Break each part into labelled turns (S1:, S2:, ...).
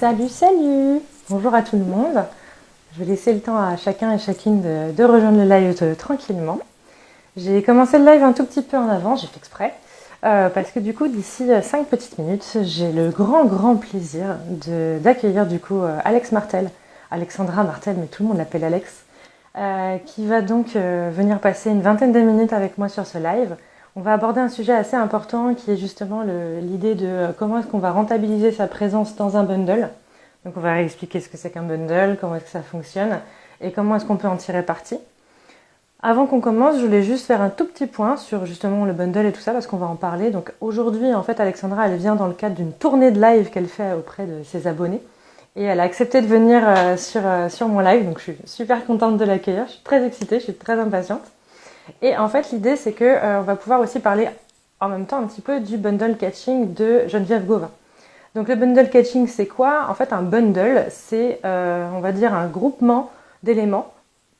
S1: Salut, salut! Bonjour à tout le monde. Je vais laisser le temps à chacun et chacune de rejoindre le live tranquillement. J'ai commencé le live un tout petit peu en avant, j'ai fait exprès, parce que du coup, d'ici 5 petites minutes, j'ai le grand plaisir d'accueillir du coup Alex Martel, Alexandra Martel, mais tout le monde l'appelle Alex, qui va donc venir passer une vingtaine de minutes avec moi sur ce live. On va aborder un sujet assez important qui est justement l'idée de comment est-ce qu'on va rentabiliser sa présence dans un bundle. Donc on va expliquer ce que c'est qu'un bundle, comment est-ce que ça fonctionne et comment est-ce qu'on peut en tirer parti. Avant qu'on commence, je voulais juste faire un tout petit point sur justement le bundle et tout ça parce qu'on va en parler. Donc aujourd'hui, en fait, Alexandra, elle vient dans le cadre d'une tournée de live qu'elle fait auprès de ses abonnés. Et elle a accepté de venir sur mon live, donc je suis super contente de l'accueillir. Je suis très excitée, je suis très impatiente. Et en fait, l'idée, c'est que on va pouvoir aussi parler en même temps un petit peu du bundle catching de Geneviève Gauvin. Donc le bundle catching, c'est quoi? En fait, un bundle, c'est, on va dire, un groupement d'éléments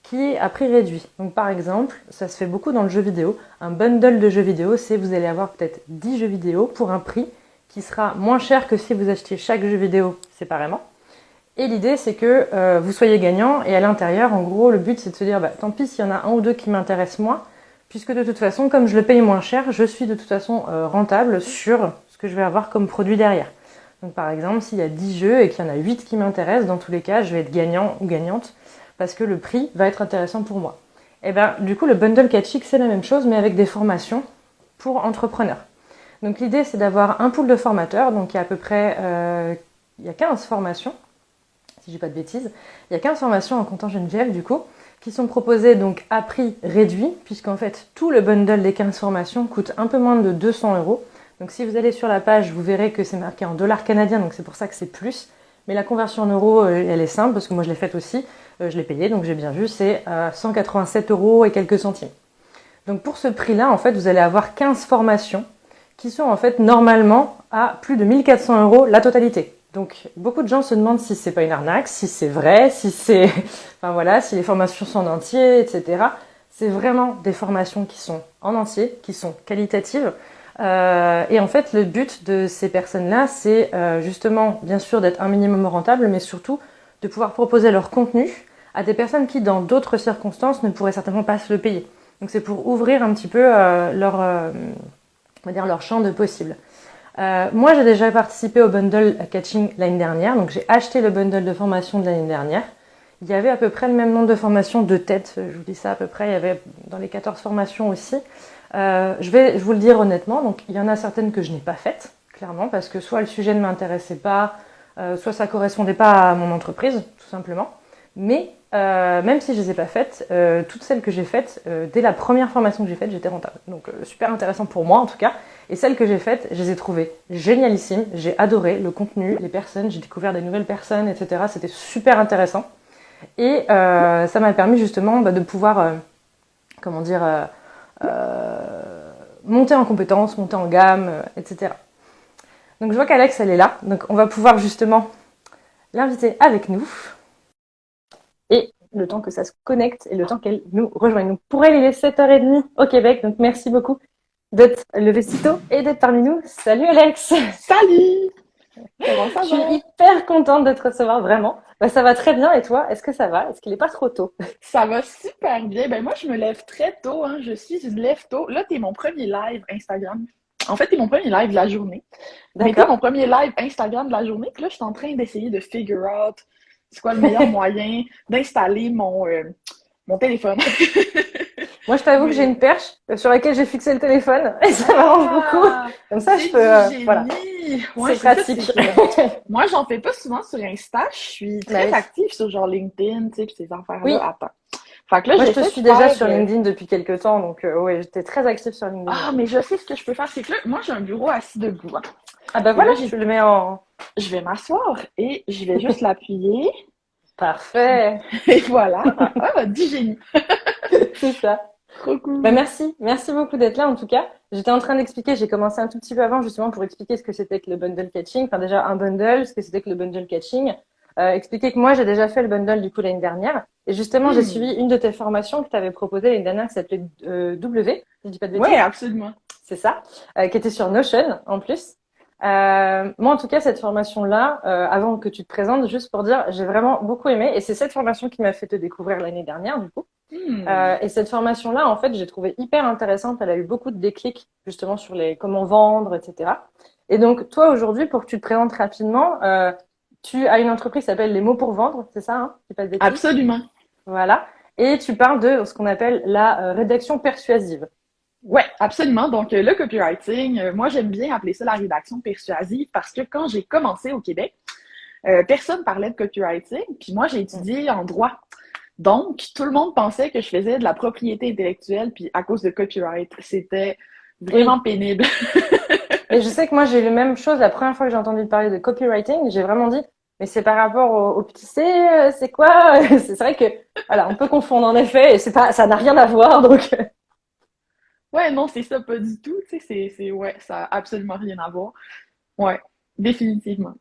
S1: qui est à prix réduit. Donc par exemple, ça se fait beaucoup dans le jeu vidéo. Un bundle de jeux vidéo, c'est vous allez avoir peut-être 10 jeux vidéo pour un prix qui sera moins cher que si vous achetiez chaque jeu vidéo séparément. Et l'idée, c'est que vous soyez gagnant. Et à l'intérieur, en gros, le but, c'est de se dire, tant pis s'il y en a un ou deux qui m'intéressent moins, puisque de toute façon, comme je le paye moins cher, je suis de toute façon rentable sur ce que je vais avoir comme produit derrière. Donc par exemple, s'il y a 10 jeux et qu'il y en a 8 qui m'intéressent, dans tous les cas, je vais être gagnant ou gagnante parce que le prix va être intéressant pour moi. Et du coup, le bundle catching, c'est la même chose, mais avec des formations pour entrepreneurs. Donc l'idée, c'est d'avoir un pool de formateurs. Donc il y a à peu près il y a 15 formations, si je dis pas de bêtises. Il y a 15 formations en comptant Geneviève, du coup, qui sont proposées donc à prix réduit, puisqu'en fait, tout le bundle des 15 formations coûte un peu moins de 200 euros. Donc si vous allez sur la page, vous verrez que c'est marqué en dollars canadiens, donc c'est pour ça que c'est plus. Mais la conversion en euros, elle est simple, parce que moi je l'ai faite aussi, je l'ai payée, donc j'ai bien vu, c'est 187 euros et quelques centimes. Donc pour ce prix-là, en fait, vous allez avoir 15 formations qui sont en fait normalement à plus de 1400 euros la totalité. Donc beaucoup de gens se demandent si c'est pas une arnaque, si c'est vrai, si c'est, enfin voilà, si les formations sont en entier, etc. C'est vraiment des formations qui sont en entier, qui sont qualitatives. Et en fait, le but de ces personnes-là, c'est justement, bien sûr, d'être un minimum rentable, mais surtout de pouvoir proposer leur contenu à des personnes qui, dans d'autres circonstances, ne pourraient certainement pas se le payer. Donc c'est pour ouvrir un petit peu on va dire leur champ de possibles. Moi, j'ai déjà participé au bundle catching l'année dernière, donc j'ai acheté le bundle de formation de l'année dernière. Il y avait à peu près le même nombre de formations de tête, je vous dis ça à peu près, il y avait dans les 14 formations aussi. Je vais vous le dire honnêtement, donc il y en a certaines que je n'ai pas faites, clairement, parce que soit le sujet ne m'intéressait pas, soit ça correspondait pas à mon entreprise, tout simplement. Mais même si je les ai pas faites, toutes celles que j'ai faites, dès la première formation que j'ai faite, j'étais rentable. Donc super intéressant pour moi en tout cas. Et celles que j'ai faites, je les ai trouvées génialissimes. J'ai adoré le contenu, les personnes, j'ai découvert des nouvelles personnes, etc. C'était super intéressant. Et ça m'a permis justement de pouvoir, monter en compétences, monter en gamme, etc. Donc je vois qu'Alex, elle est là. Donc on va pouvoir justement l'inviter avec nous. Et le temps que ça se connecte et le temps qu'elle nous rejoigne. Donc pour elle, il est 7h30 au Québec. Donc merci beaucoup d'être levé si tôt et d'être parmi nous. Salut Alex!
S2: Salut! Comment ça
S1: Je suis
S2: va?
S1: hyper contente de te recevoir, vraiment. Ça va très bien et toi, est-ce que ça va? Est-ce qu'il n'est pas trop tôt?
S2: Ça va super bien. Ben moi, je me lève très tôt, hein. Je suis une lève tôt. Là, t'es mon premier live Instagram. En fait, t'es mon premier live de la journée. Mais t'es
S1: D'accord.
S2: mon premier live Instagram de la journée. Puis là, je suis en train d'essayer de figure out c'est quoi le meilleur moyen d'installer mon téléphone.
S1: Moi, je t'avoue que j'ai
S2: Mais
S1: une perche sur laquelle j'ai fixé le téléphone et ça m'arrange beaucoup.
S2: ah,
S1: Comme ça, je
S2: c'est
S1: peux,
S2: du
S1: voilà,
S2: génie. Ouais,
S1: c'est
S2: c'est ça, c'est
S1: pratique.
S2: que moi, j'en fais pas souvent sur Insta. Je suis
S1: Bah
S2: très
S1: oui.
S2: active sur genre LinkedIn, tu sais, pis ces affaires-là.
S1: Oui,
S2: Attends. Fait que là,
S1: moi je te
S2: j'essaie de
S1: suis déjà
S2: faire.
S1: sur LinkedIn depuis quelques temps, donc ouais, j'étais très active sur LinkedIn
S2: Ah,
S1: aussi.
S2: mais je sais ce que je peux faire. C'est que là, moi, j'ai un bureau assis debout, hein.
S1: Ah bah
S2: Et
S1: voilà,
S2: là,
S1: tu le mets en...
S2: je vais m'asseoir et je vais juste l'appuyer.
S1: Parfait,
S2: Et voilà. Ah, du génie.
S1: c'est ça.
S2: Trop
S1: Bah
S2: cool.
S1: merci beaucoup d'être là en tout cas. J'étais en train d'expliquer, j'ai commencé un tout petit peu avant justement pour expliquer ce que c'était que le bundle catching. Enfin déjà un bundle, ce que c'était que le bundle catching. Expliquer que moi j'ai déjà fait le bundle du coup l'année dernière. Et justement j'ai suivi
S2: Hmm.
S1: une de tes formations que tu avais proposée l'année dernière qui s'appelait W, si je dis pas de
S2: Ouais,
S1: bêtises.
S2: absolument.
S1: C'est ça, qui était sur Notion en plus. Moi, en tout cas, cette formation-là, avant que tu te présentes, juste pour dire, j'ai vraiment beaucoup aimé. Et c'est cette formation qui m'a fait te découvrir l'année dernière, du coup.
S2: Hmm.
S1: Et cette formation-là, en fait, j'ai trouvé hyper intéressante. Elle a eu beaucoup de déclics, justement, sur les comment vendre, etc. Et donc, toi, aujourd'hui, pour que tu te présentes rapidement, tu as une entreprise qui s'appelle Les mots pour vendre, c'est ça, hein? Si je dis pas de bêtises.
S2: Absolument.
S1: Voilà. Et tu parles de ce qu'on appelle la rédaction persuasive.
S2: Ouais, absolument. Donc, le copywriting, moi, j'aime bien appeler ça la rédaction persuasive parce que quand j'ai commencé au Québec, personne parlait de copywriting, puis moi, j'ai
S1: Mm.
S2: étudié en droit. Donc, tout le monde pensait que je faisais de la propriété intellectuelle, puis à cause de copyright, c'était vraiment
S1: Oui.
S2: pénible.
S1: Et je sais que moi, j'ai eu la même chose la première fois que j'ai entendu parler de copywriting. J'ai vraiment dit, mais c'est par rapport au petit C, c'est quoi? C'est vrai que, voilà, on peut confondre en effet, et c'est pas, ça n'a rien à voir, donc.
S2: Ouais, non, c'est ça, pas du tout. Tu sais, ouais, ça a absolument rien à voir. Ouais, définitivement.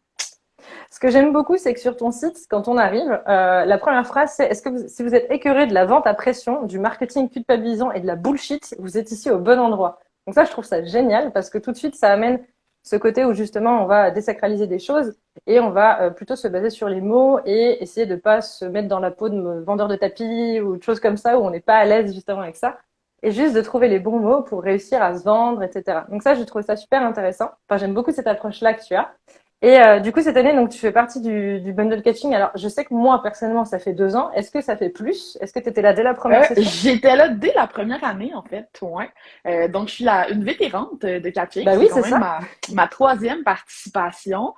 S1: Ce que j'aime beaucoup, c'est que sur ton site, quand on arrive, la première phrase, c'est est-ce que si vous êtes écœuré de la vente à pression, du marketing culpabilisant et de la bullshit, vous êtes ici au bon endroit. Donc ça, je trouve ça génial parce que tout de suite, ça amène ce côté où justement, on va désacraliser des choses et on va plutôt se baser sur les mots et essayer de pas se mettre dans la peau de vendeur de tapis ou de choses comme ça où on n'est pas à l'aise justement avec ça. Et juste de trouver les bons mots pour réussir à se vendre, etc. Donc ça, j'ai trouvé ça super intéressant. Enfin, j'aime beaucoup cette approche-là que tu as. Et du coup, cette année, donc, tu fais partie du bundle catching. Alors, je sais que moi, personnellement, ça fait 2 ans. Est-ce que ça fait plus? Est-ce que tu étais là dès la première session?
S2: J'étais là dès la première année, en fait, ouais. Donc, je suis une vétérante de catching.
S1: Bah
S2: C'est
S1: oui,
S2: quand
S1: c'est
S2: même
S1: ça.
S2: ma troisième participation.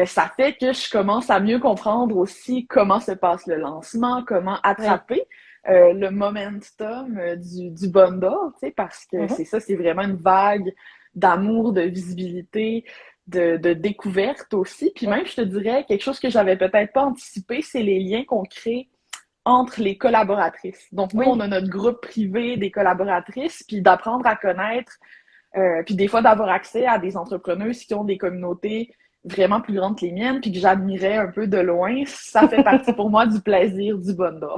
S2: Ça fait que je commence à mieux comprendre aussi comment se passe le lancement, comment
S1: Oui.
S2: attraper le momentum du bundle, tu sais, parce que
S1: Mhm.
S2: c'est ça, c'est vraiment une vague d'amour, de visibilité, de découverte aussi. Puis
S1: Mm.
S2: même, je te dirais, quelque chose que j'avais peut-être pas anticipé, c'est les liens qu'on crée entre les collaboratrices. Donc, nous, on
S1: Oui.
S2: a notre groupe privé des collaboratrices, puis d'apprendre à connaître, puis des fois d'avoir accès à des entrepreneuses qui ont des communautés vraiment plus grandes que les miennes, puis que j'admirais un peu de loin, ça fait partie pour moi du plaisir du bundle.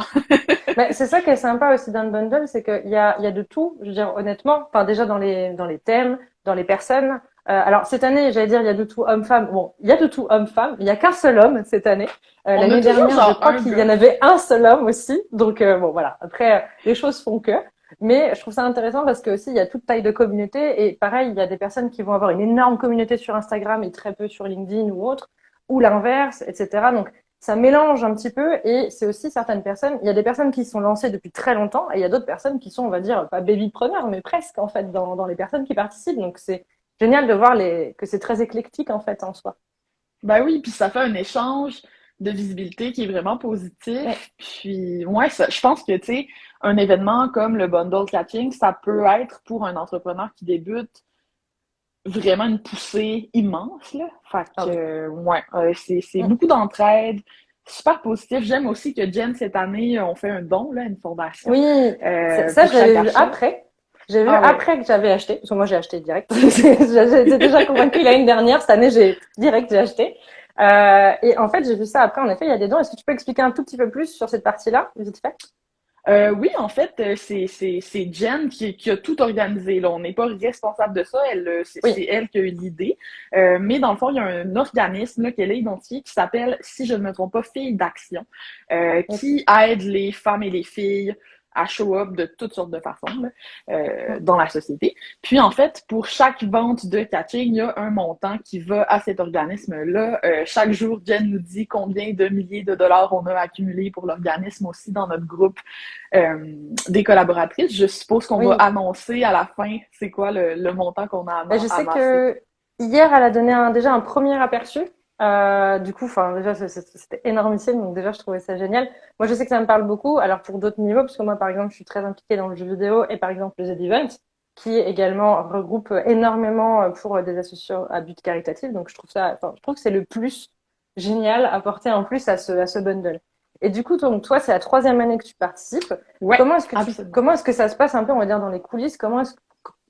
S1: Mais c'est ça qui est sympa aussi dans le bundle, c'est qu'il y a de tout. Je veux dire, honnêtement, enfin, déjà dans les thèmes, dans les personnes. Alors, cette année, j'allais dire, il y a de tout homme-femme. Bon, il y a de tout homme-femme. Il y a qu'un seul homme cette année.
S2: On a
S1: L'année
S2: toujours
S1: dernière, je
S2: genre
S1: crois
S2: un
S1: qu'il y en
S2: gars.
S1: avait un seul homme aussi. Donc, bon, voilà. Après, les choses font que. Mais je trouve ça intéressant parce que aussi, il y a toute taille de communauté. Et pareil, il y a des personnes qui vont avoir une énorme communauté sur Instagram et très peu sur LinkedIn ou autre, ou l'inverse, etc. Donc, ça mélange un petit peu et c'est aussi certaines personnes, il y a des personnes qui sont lancées depuis très longtemps et il y a d'autres personnes qui sont, on va dire, pas babypreneurs, mais presque en fait dans les personnes qui participent. Donc c'est génial de voir que c'est très éclectique en fait en soi.
S2: Ben oui, puis ça fait un échange de visibilité qui est vraiment
S1: Ouais.
S2: positif. Puis, ouais, je pense que, tu sais, un événement comme le bundle catching, ça peut être pour un entrepreneur qui débute vraiment une poussée immense, là. Fait
S1: Ah
S2: que,
S1: oui.
S2: ouais, c'est
S1: Mm.
S2: beaucoup d'entraide, super positif. J'aime aussi que Jen, cette année, on fait un don, là, à une fondation,
S1: Oui, ça
S2: pour
S1: je
S2: chaque
S1: l'avais vu
S2: achat.
S1: après. J'ai vu
S2: Ah ouais.
S1: après que j'avais acheté, parce que moi j'ai acheté direct. J'étais déjà convaincue l'année dernière, cette année j'ai acheté. Et en fait j'ai vu ça après, en effet il y a des dons. Est-ce que tu peux expliquer un tout petit peu plus sur cette partie-là, vite fait?
S2: Oui, en fait, c'est Jen qui a tout organisé. Là. On n'est pas responsable de ça. C'est
S1: Oui.
S2: elle qui a eu l'idée. Mais dans le fond, il y a un organisme là, qu'elle a identifié qui s'appelle, si je ne me trompe pas, Filles d'Action,
S1: Ok.
S2: qui aide les femmes et les filles à show up de toutes sortes de façons là,
S1: Mm.
S2: dans la société. Puis en fait, pour chaque vente de catching, il y a un montant qui va à cet organisme-là. Chaque jour, Jen nous dit combien de milliers de dollars on a accumulé pour l'organisme aussi dans notre groupe des collaboratrices. Je suppose qu'on va
S1: Oui.
S2: annoncer à la fin c'est quoi le montant qu'on a
S1: Ben, je sais
S2: amassé.
S1: que hier, elle a donné déjà un premier aperçu. Du coup, enfin, déjà, c'était énormissime. Donc, déjà, je trouvais ça génial. Moi, je sais que ça me parle beaucoup. Alors, pour d'autres niveaux, parce que moi, par exemple, je suis très impliquée dans le jeu vidéo et par exemple, le Z-Event, qui également regroupe énormément pour des associations à but caritatif. Donc, je trouve ça, enfin, je trouve que c'est le plus génial à apporter en plus à ce bundle. Et du coup, donc, toi, c'est la troisième année que tu participes.
S2: Ouais, absolument.
S1: Comment est-ce que ça se passe un peu, on va dire, dans les coulisses?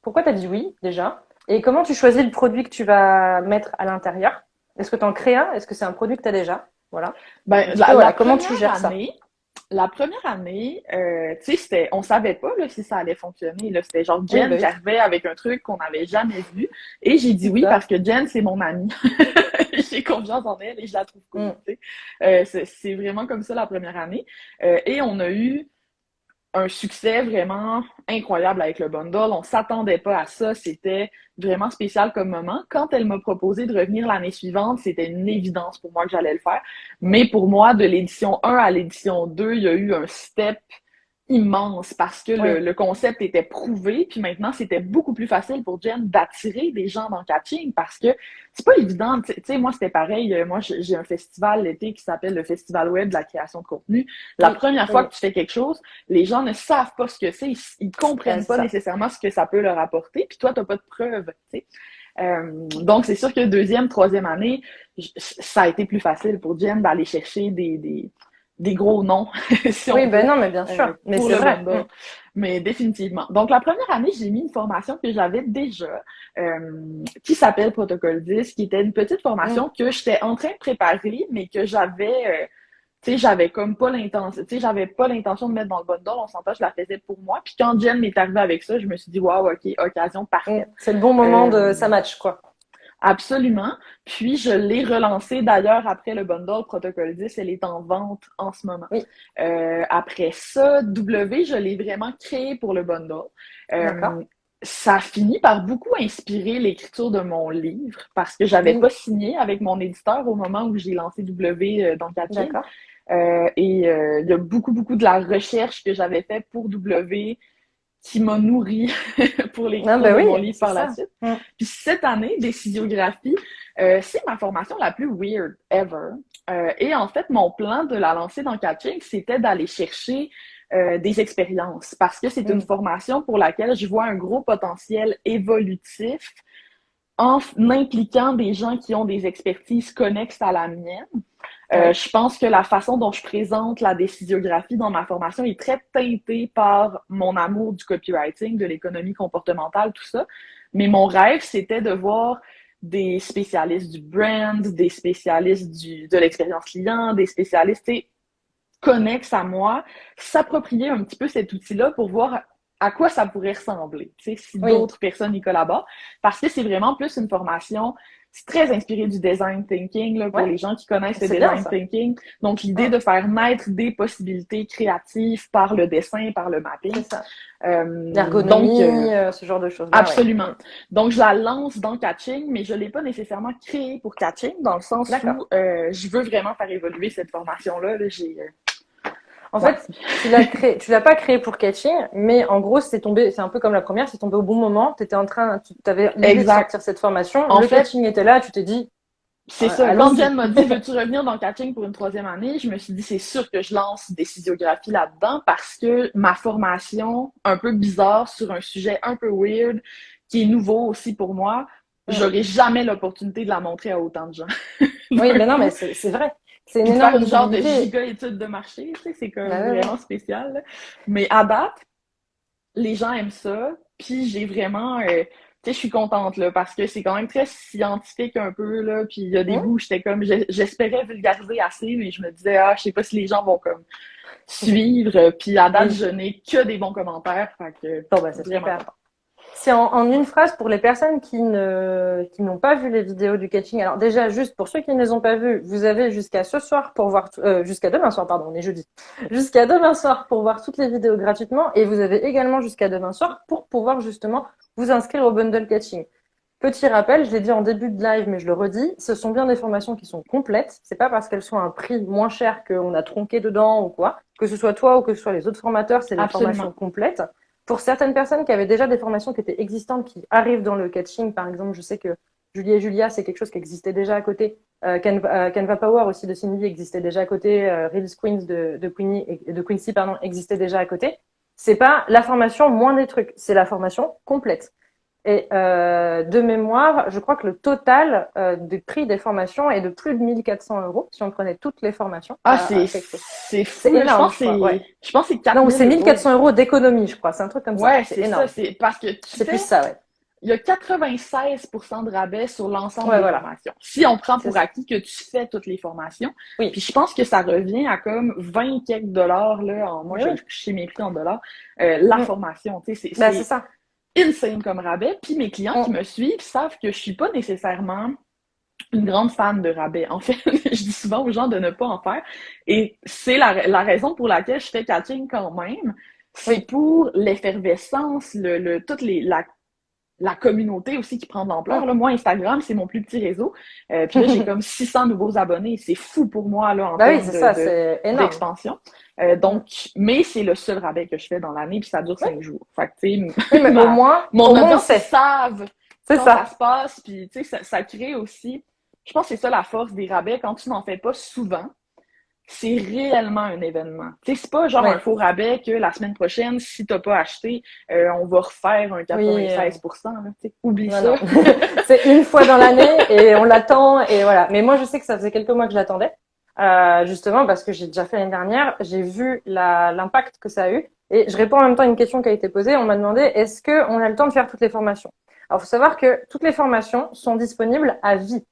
S1: Pourquoi t'as dit oui, déjà? Et comment tu choisis le produit que tu vas mettre à l'intérieur? Est-ce que tu en crées un? Est-ce que c'est un produit que tu as déjà? Voilà. Un
S2: Ben,
S1: petit peu,
S2: la
S1: voilà, comment tu
S2: première
S1: gères ça?
S2: année, La première année, tu sais, on savait pas là, si ça allait fonctionner. Là, c'était genre
S1: Oui,
S2: Jen
S1: bah
S2: qui
S1: oui,
S2: arrivait avec un truc qu'on n'avait jamais vu. Et j'ai dit
S1: c'est
S2: oui
S1: ça.
S2: parce que Jen, c'est mon amie. J'ai confiance en elle et je la trouve cool.
S1: Mm.
S2: Tu sais. C'est vraiment comme ça la première année. Et on a eu un succès vraiment incroyable avec le bundle. On s'attendait pas à ça. C'était vraiment spécial comme moment. Quand elle m'a proposé de revenir l'année suivante, c'était une évidence pour moi que j'allais le faire. Mais pour moi, de l'édition 1 à l'édition 2, il y a eu un step immense parce que
S1: Oui,
S2: le concept était prouvé, puis maintenant c'était beaucoup plus facile pour Jen d'attirer des gens dans le catching parce que c'est pas évident. Tu sais, moi c'était pareil. Moi j'ai un festival l'été qui s'appelle le Festival Web de la création de contenu. La
S1: oui,
S2: première fois
S1: oui,
S2: que tu fais quelque chose, les gens ne savent pas ce que c'est, ils comprennent
S1: c'est
S2: pas
S1: ça.
S2: nécessairement ce que ça peut leur apporter, puis toi t'as pas de preuves. Tu sais. Donc c'est sûr que deuxième, troisième année, ça a été plus facile pour Jen d'aller chercher des gros noms, si
S1: Oui,
S2: on
S1: ben
S2: veut,
S1: non, mais bien sûr. Mais
S2: pour
S1: c'est
S2: le
S1: vrai.
S2: bundle. Mais définitivement. Donc, la première année, j'ai mis une formation que j'avais déjà, qui s'appelle Protocole 10, qui était une petite
S1: Mm.
S2: formation que j'étais en train de préparer, mais que tu sais, j'avais comme pas l'intention, tu sais, j'avais pas l'intention de mettre dans le bundle. On s'entend, je la faisais pour moi. Puis quand Jen m'est arrivée avec ça, je me suis dit, waouh, ok, occasion
S1: Mm.
S2: parfaite.
S1: C'est le bon moment
S2: Euh,
S1: de ça match, quoi.
S2: Absolument. Puis je l'ai relancé d'ailleurs après le bundle Protocole 10, elle est en vente en ce moment.
S1: Oui,
S2: Après ça, W, je l'ai vraiment créé pour le bundle.
S1: d'accord.
S2: Euh, Ça a fini par beaucoup inspirer l'écriture de mon livre parce que j'avais
S1: Oui,
S2: pas signé avec mon éditeur au moment où j'ai lancé W dans le catching.
S1: d'accord.
S2: Il y a beaucoup de la recherche que j'avais faite pour W qui m'a nourri pour
S1: Ah,
S2: l'écriture
S1: ben
S2: de mon
S1: oui,
S2: livre
S1: c'est
S2: par la
S1: ça.
S2: suite.
S1: Mm.
S2: Puis cette année, décisiographie, c'est ma formation la plus weird ever. Et en fait, mon plan de la lancer dans Catching, c'était d'aller chercher des expériences parce que c'est une
S1: Mm.
S2: formation pour laquelle je vois un gros potentiel évolutif en impliquant des gens qui ont des expertises connexes à la mienne.
S1: Oui,
S2: Je pense que la façon dont je présente la décisiographie dans ma formation est très teintée par mon amour du copywriting, de l'économie comportementale, tout ça. Mais mon rêve, c'était de voir des spécialistes du brand, des spécialistes de l'expérience client, des spécialistes connexes à moi, s'approprier un petit peu cet outil-là pour voir à quoi ça pourrait ressembler, tu sais, si
S1: oui,
S2: d'autres personnes y collaborent, parce que c'est vraiment plus une formation, c'est très inspiré du design thinking, là, pour
S1: ouais,
S2: les gens qui connaissent le
S1: c'est bien
S2: design
S1: ça.
S2: thinking. Donc, l'idée
S1: Mm.
S2: de faire naître des possibilités créatives par le dessin, par le
S1: C'est
S2: mapping.
S1: ça.
S2: Donc,
S1: L'ergonomie, ce genre de choses-là, ouais.
S2: absolument.
S1: Mm.
S2: Donc, je la lance dans Catching, mais je ne l'ai pas nécessairement créée pour Catching, dans le sens
S1: D'accord.
S2: où je veux vraiment faire évoluer cette formation-là. Là, j'ai,
S1: En
S2: ouais.
S1: fait, tu l'as pas créé pour catching, mais en gros, c'est tombé, c'est un peu comme la première, c'est tombé au bon moment. Tu avais l'idée de
S2: Exact.
S1: sortir cette formation,
S2: En
S1: le
S2: fait,
S1: catching était là, tu t'es dit,
S2: c'est ça. Quand
S1: allons-y.
S2: Jen m'a dit, veux-tu revenir dans le catching pour une troisième année, je me suis dit, c'est sûr que je lance décisiographie là-dedans parce que ma formation, un peu bizarre sur un sujet un peu weird, qui est nouveau aussi pour moi,
S1: Mm.
S2: j'aurais jamais l'opportunité de la montrer à autant de gens.
S1: Oui,
S2: D'un
S1: mais non, mais
S2: coup.
S1: c'est vrai. C'est une
S2: Puis de faire
S1: énorme
S2: une genre de
S1: visibilité.
S2: giga étude de marché, tu sais, c'est
S1: Bah
S2: comme
S1: ouais, ouais.
S2: vraiment spécial. Là. Mais à date, les gens aiment ça. Puis j'ai vraiment, tu sais, je suis contente là parce que c'est quand même très scientifique un peu là. Puis il y a des
S1: Mm.
S2: bouts, j'étais comme, j'espérais vulgariser assez, mais je me disais je sais pas si les gens vont comme suivre. Puis à date,
S1: Oui.
S2: je n'ai que des bons commentaires, fait que
S1: Bon, bah, c'est
S2: vraiment
S1: super.
S2: content.
S1: C'est en une phrase pour les personnes qui n'ont pas vu les vidéos du catching. Alors déjà, juste pour ceux qui ne les ont pas vues, vous avez jusqu'à ce soir pour voir, jusqu'à demain soir, pardon, on est jeudi. Jusqu'à demain soir pour voir toutes les vidéos gratuitement et vous avez également jusqu'à demain soir pour pouvoir justement vous inscrire au bundle catching. Petit rappel, je l'ai dit en début de live, mais je le redis, ce sont bien des formations qui sont complètes. C'est pas parce qu'elles sont à un prix moins cher qu'on a tronqué dedans ou quoi. Que ce soit toi ou que ce soit les autres formateurs, c'est des formations
S2: Absolument.
S1: complètes. Pour certaines personnes qui avaient déjà des formations qui étaient existantes, qui arrivent dans le catching, par exemple, je sais que Julie et Julia, c'est quelque chose qui existait déjà à côté. Canva Power aussi de Cindy existait déjà à côté. Reels Queens de Quincy pardon, existait déjà à côté. C'est pas la formation moins des trucs, c'est la formation complète. Et de mémoire, je crois que le total du prix des formations est de plus de 1 400 € si on prenait toutes les formations
S2: Ah,
S1: à quelque chose.
S2: c'est
S1: C'est
S2: fou là.
S1: énorme, je crois. Ouais.
S2: Je pense que c'est quatre
S1: Non,
S2: mille
S1: c'est mille quatre
S2: euros.
S1: cents euros d'économie, je crois. C'est un truc comme ça.
S2: Ouais,
S1: C'est
S2: c'est ça.
S1: énorme.
S2: C'est parce que tu
S1: C'est plus
S2: sais,
S1: ça, ouais.
S2: il y a 96% de rabais sur l'ensemble
S1: Ouais,
S2: des
S1: voilà,
S2: formations. Si on prend
S1: c'est
S2: pour
S1: ça.
S2: acquis que tu fais toutes les formations, puis
S1: Oui,
S2: je pense que ça revient à comme 20 quelques dollars, là, moi
S1: mais
S2: je
S1: oui.
S2: sais mes prix en dollars, la
S1: Mm.
S2: formation, tu sais,
S1: Bah, c'est
S2: c'est
S1: ça.
S2: insane comme rabais. Puis mes clients qui
S1: Mm.
S2: me suivent savent que je suis pas nécessairement une grande fan de rabais. En fait, je dis souvent aux gens de ne pas en faire. Et c'est la raison pour laquelle je fais catching quand même. C'est
S1: Oui.
S2: pour l'effervescence, toute la communauté aussi qui prend de l'ampleur.
S1: Mm.
S2: Là, moi, Instagram, c'est mon plus petit réseau. Puis là, j'ai comme 600 nouveaux abonnés. C'est fou pour moi là en
S1: Bah oui,
S2: termes
S1: c'est ça, c'est énorme.
S2: d'expansion.
S1: Mm.
S2: Donc, mais c'est le seul rabais que je fais dans l'année, puis ça dure
S1: Oui,
S2: 5 jours. Fait que, tu
S1: oui,
S2: sais,
S1: mais
S2: mon
S1: au moins on
S2: audience, ils
S1: sait.
S2: savent
S1: C'est
S2: quand ça
S1: ça.
S2: se passe, puis tu sais, ça crée aussi. Je pense que c'est ça la force des rabais. Quand tu n'en fais pas souvent, c'est réellement un événement. Tu sais, c'est pas genre un
S1: Oui,
S2: faux rabais que la semaine prochaine, si t'as pas acheté, on va refaire un
S1: oui.
S2: 96%. Là, tu sais. Oublie
S1: Non,
S2: ça.
S1: non. C'est une fois dans l'année et on l'attend et voilà. Mais moi, je sais que ça faisait quelques mois que je l'attendais, justement parce que j'ai déjà fait l'année dernière. J'ai vu l'impact que ça a eu et je réponds en même temps à une question qui a été posée. On m'a demandé est-ce que on a le temps de faire toutes les formations? Alors, faut savoir que toutes les formations sont disponibles à vie.